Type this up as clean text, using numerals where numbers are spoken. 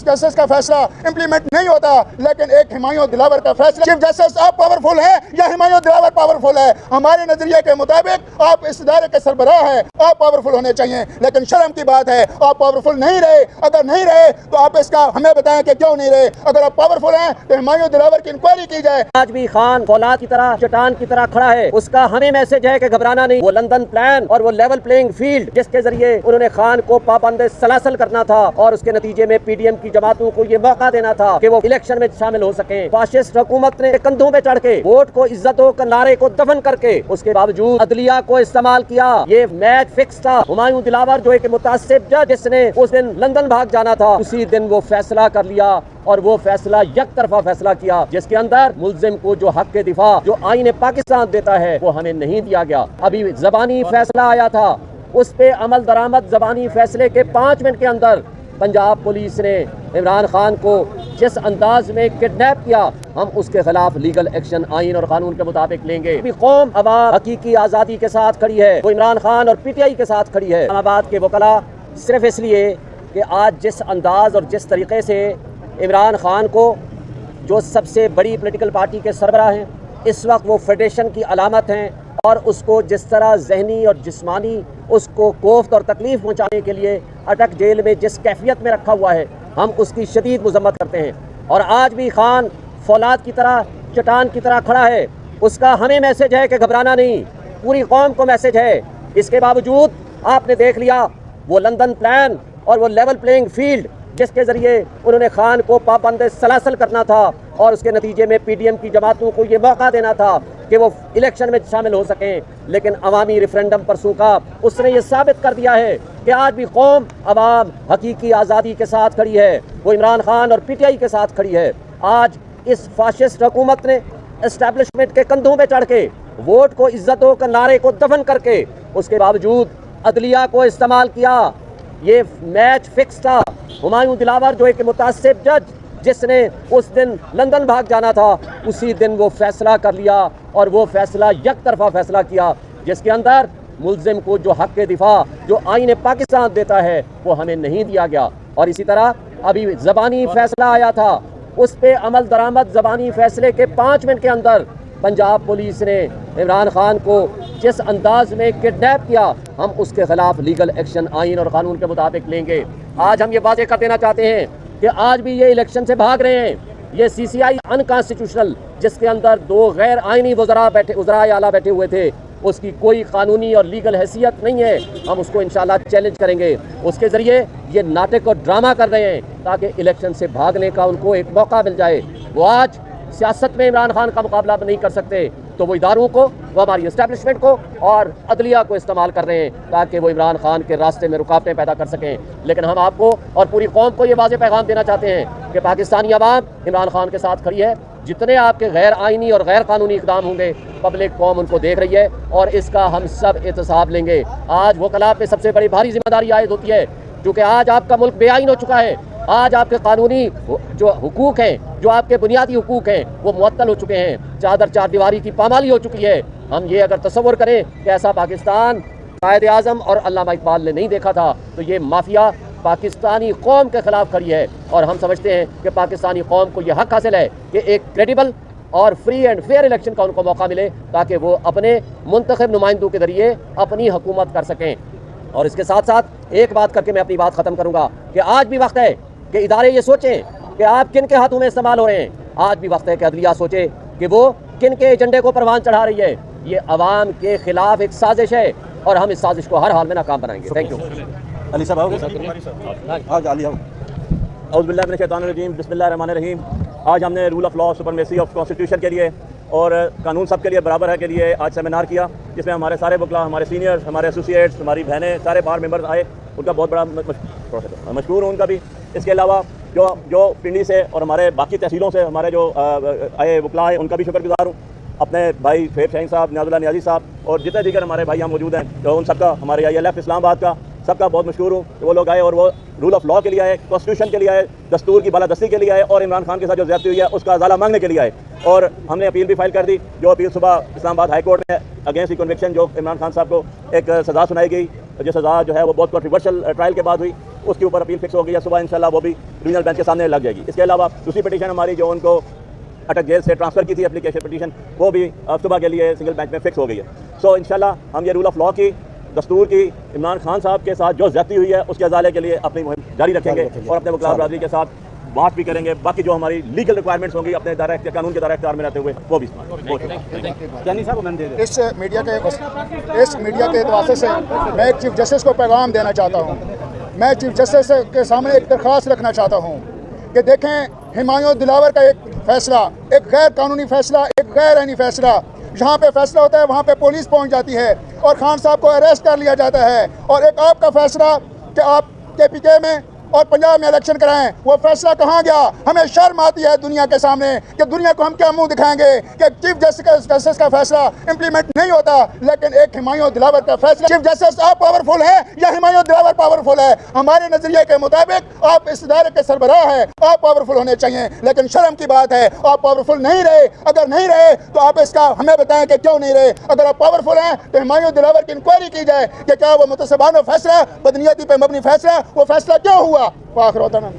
Justice का फैसला implement नहीं होता, लेकिन एक हुमायूं दिलावर का फैसला। चीफ जस्टिस आप पावरफुल हैं या हुमायूं दिलावर पावरफुल है? हमारे नजरिए के मुताबिक आप इस इदारे के सरबराह हैं, आप पावरफुल होने चाहिए, लेकिन शर्म की बात है आप पावरफुल नहीं रहे। अगर नहीं रहे तो आप इसका हमें बताएं कि क्यों नहीं रहे। अगर आप पावरफुल हैं तो हुमायूं दिलावर की इंक्वायरी की जाए। आज भी खान फौलाद की तरह चट्टान की तरह खड़ा है, उसका हमें मैसेज है कि घबराना नहीं। वो लंदन प्लान और वो लेवल प्लेइंग फील्ड जिसके जरिए उन्होंने खान को पाबंद सलासल करना था और उसके नतीजे में पीडीएम की जमातों को ये मौका देना था कि वो इलेक्शन में शामिल हो सके। फाशिस्ट हुकूमत ने कंधों पे चढ़ के वोट को इज्जतों के नारे को दफन करके उसके बावजूद अदलिया को इस्तेमाल किया। ये मैच फिक्स था। हुमायूं दिलावर जो एक मुतासिब जज जिसने उस दिन लंदन भाग जाना था, उसी दिन वो फैसला कर लिया और वो फैसला एक तरफा फैसला किया जिसके अंदर मुल्जिम को जो हक के दिफा जो आईन पाकिस्तान देता है वो हमें नहीं दिया गया। अभी जबानी फैसला आया था, उस पे अमल दरामद। जबानी फैसले के 5 मिनट के अंदर पंजाब पुलिस ने इमरान खान को जिस अंदाज में किडनैप किया, हम उसके खिलाफ लीगल एक्शन आइन और कानून के मुताबिक लेंगे। अभी कौम अवाम हकीकी आज़ादी के साथ खड़ी है, वो इमरान खान और पीटीआई के साथ खड़ी है। इस्लामाबाद के वकला सिर्फ इसलिए कि आज जिस अंदाज और जिस तरीके से इमरान खान को जो सबसे बड़ी पॉलिटिकल पार्टी के सरबराह हैं, इस वक्त वो फेडरेशन की अलामत हैं और उसको जिस तरह जहनी और जिस्मानी उसको कोफ्त और तकलीफ़ पहुंचाने के लिए अटक जेल में जिस कैफियत में रखा हुआ है, हम उसकी शदीद मजम्मत करते हैं। और आज भी खान फौलाद की तरह चट्टान की तरह खड़ा है, उसका हमें मैसेज है कि घबराना नहीं, पूरी कौम को मैसेज है। इसके बावजूद आपने देख लिया वो लंदन प्लान और वो लेवल प्लेइंग फील्ड जिसके ज़रिए उन्होंने खान को पाबंद सलासल करना था और उसके नतीजे में पीडीएम की जमातों को ये मौका देना था कि वो इलेक्शन में शामिल हो सकें, लेकिन अवामी रेफरेंडम पर सूखा। उसने ये साबित कर दिया है कि आज भी कौम अवाम हकीकी आज़ादी के साथ खड़ी है, वो इमरान खान और पीटीआई के साथ खड़ी है। आज इस फाशिस्ट हुकूमत ने एस्टैब्लिशमेंट के कंधों पे चढ़ के वोट को इज्जतों के नारे को दफन करके उसके बावजूद अदलिया को इस्तेमाल किया। ये मैच फिक्स था। हुमायूं दिलावर जो एक मुतासिब जज जिसने उस दिन लंदन भाग जाना था, उसी दिन वो फैसला कर लिया और वो फैसला एक तरफा फैसला किया जिसके अंदर मुल्जिम को जो हक के दिफा जो आईन पाकिस्तान देता है वो हमें नहीं दिया गया। और इसी तरह अभी जबानी फैसला आया था, उस पे अमल दरामद। जबानी फैसले के 5 मिनट के अंदर पंजाब पुलिस ने इमरान खान को जिस अंदाज में किडनैप किया, हम उसके खिलाफ लीगल एक्शन आइन और कानून के मुताबिक लेंगे। आज हम ये वाज़ेह कर देना चाहते हैं कि आज भी ये इलेक्शन से भाग रहे हैं। ये सीसीआई अनकॉन्स्टिट्यूशनल जिसके अंदर 2 गैर आइनी वज़राए आला बैठे हुए थे, उसकी कोई कानूनी और लीगल हैसियत नहीं है। हम उसको इंशाल्लाह चैलेंज करेंगे। उसके ज़रिए ये नाटक और ड्रामा कर रहे हैं ताकि इलेक्शन से भागने का उनको एक मौका मिल जाए। वो आज सियासत में इमरान खान का मुकाबला नहीं कर सकते, तो वो इदारों को, वो हमारी इस्टेब्लिशमेंट को और अदलिया को इस्तेमाल कर रहे हैं ताकि वो इमरान खान के रास्ते में रुकावटें पैदा कर सकें। लेकिन हम आपको और पूरी कौम को ये वाज़ेह पैगाम देना चाहते हैं कि पाकिस्तानी अवाम इमरान खान के साथ खड़ी है। जितने आपके गैर आइनी और गैर कानूनी इक़दाम होंगे, पब्लिक कौम उनको देख रही है और इसका हम सब एहतसाब लेंगे। आज वकला पे सबसे बड़ी भारी जिम्मेदारी आयद होती है, क्योंकि आज आपका मुल्क बेआइन हो चुका है। आज आपके कानूनी जो हुकूक हैं, जो आपके बुनियादी हुकूक हैं, वो मुअत्तल हो चुके हैं। चादर चार दीवारी की पामाली हो चुकी है। हम ये अगर तसव्वुर करें कि ऐसा पाकिस्तान कायद आज़म और अल्लामा इकबाल ने नहीं देखा था, तो ये माफिया पाकिस्तानी कौम के खिलाफ खड़ी है। और हम समझते हैं कि पाकिस्तानी कौम को यह हक हासिल है कि एक क्रेडिबल और फ्री एंड फेयर इलेक्शन का उनको मौका मिले ताकि वो अपने मुंतखब नुमाइंदों के ज़रिए अपनी हुकूमत कर सकें। और इसके साथ साथ एक बात करके मैं अपनी बात ख़त्म करूँगा कि आज भी वक्त है कि इदारे ये सोचें कि आप किन के हाथों में इस्तेमाल हो रहे हैं। आज भी वक्त है कि अदलिया सोचे कि वो किन के एजेंडे को परवान चढ़ा रही है। ये अवाम के खिलाफ एक साजिश है और हम इस साजिश को हर हाल में नाकाम बनाएंगे। Thank you. अली साहब आओगे? औज़ुबिल्लाहिमिनश्शैतानिर्रजीम, बिस्मिल्लाहिर्रहमानिर्रहीम। आज हमने rule of law, supremacy of constitution के लिए और कानून सब के लिए बराबर है के लिए आज सेमिनार किया, जिसमें हमारे सारे वकला, हमारे सीनियर्स, हमारे एसोसिएट्स, हमारी बहनें, सारे बार मेंबर्स आए। उनका बहुत बड़ा मशकूर हूँ उनका भी। इसके अलावा जो पिंडी से और हमारे बाकी तहसीलों से हमारे जो आए वकला आए, उनका भी शुक्रगुजार हूँ। अपने भाई फेब शाहीन साहब, न्याजुल्लाह नियाज़ी साहब और जितने दीगर हमारे भाई यहाँ मौजूद हैं, तो उन सबका, हमारे ILF इस्लामाबाद का सबका बहुत मशहूर हूँ कि वो लोग आए और वो रूल ऑफ लॉ के लिए आए, कॉन्स्टिट्यूशन के लिए आए, दस्तूर की बालादस्ती के लिए आए और इमरान खान के साथ जो ज़्यादती हुई है उसका अज़ाला मांगने के लिए आए। और हमने अपील भी फाइल कर दी। जो अपील सुबह इस्लामाबाद हाई कोर्ट में अगेंस्ट दी कन्विक्शन जो इमरान खान साहब को एक सज़ा सुनाई गई, जो सज़ा जो है वो बहुत कंट्रोवर्शियल ट्रायल के बाद हुई, اس کے اوپر اپیل فکس ہو گئی ہے. صبح انشاءاللہ وہ بھی ریجنل بینچ کے سامنے لگ جائے گی. اس کے علاوہ دوسری پٹیشن ہماری جو ان کو اٹک جیل سے ٹرانسفر کی تھی اپلیکیشن پٹیشن, وہ بھی صبح کے لیے سنگل بینچ میں فکس ہو گئی ہے. سو انشاءاللہ ہم یہ رول آف لا کی, دستور کی, عمران خان صاحب کے ساتھ جو زیادتی ہوئی ہے اس کے ازالے کے لیے اپنی مہم جاری رکھیں گے اور اپنے وکلاء برادری کے ساتھ بات بھی کریں گے. باقی جو ہماری لیگل ریکوائرمنٹس ہوں گی اپنے قانون کے دائرہ اختیار میں رہتے ہوئے وہ بھی اس میڈیا کے واسطے سے میں ایک چیف جسٹس کو پیغام دینا چاہتا ہوں. میں چیف جسٹس کے سامنے ایک درخواست رکھنا چاہتا ہوں کہ دیکھیں ہمایوں دلاور کا ایک فیصلہ, ایک غیر قانونی فیصلہ, ایک غیر آئینی فیصلہ, جہاں پہ فیصلہ ہوتا ہے وہاں پہ پولیس پہنچ جاتی ہے اور خان صاحب کو اریسٹ کر لیا جاتا ہے. اور ایک آپ کا فیصلہ کہ آپ KPK میں اور پنجاب میں الیکشن کرائیں, وہ فیصلہ کہاں گیا؟ ہمیں شرم آتی ہے دنیا کے سامنے کہ دنیا کو ہم کیا منہ دکھائیں گے کہ چیف جسٹس کا فیصلہ امپلیمنٹ نہیں ہوتا, لیکن ایک ہمایوں دلاور کا فیصلہ. چیف جسٹس آپ پاورفل ہے یا ہمایوں دلاور پاورفل ہے؟ ہمارے نظریے کے مطابق آپ اس ادارے کے سربراہ ہیں, آپ پاورفل ہونے چاہیے, لیکن شرم کی بات ہے آپ پاورفل نہیں رہے. اگر نہیں رہے تو آپ اس کا ہمیں بتائیں کہ کیوں نہیں رہے. اگر آپ پاورفل ہیں تو ہمایوں دلاور کی انکوائری کی جائے کہ کیا وہ متسبانہ فیصلہ, بدنیتی پہ مبنی فیصلہ, وہ فیصلہ کیوں ہوا. وآخر دعوانا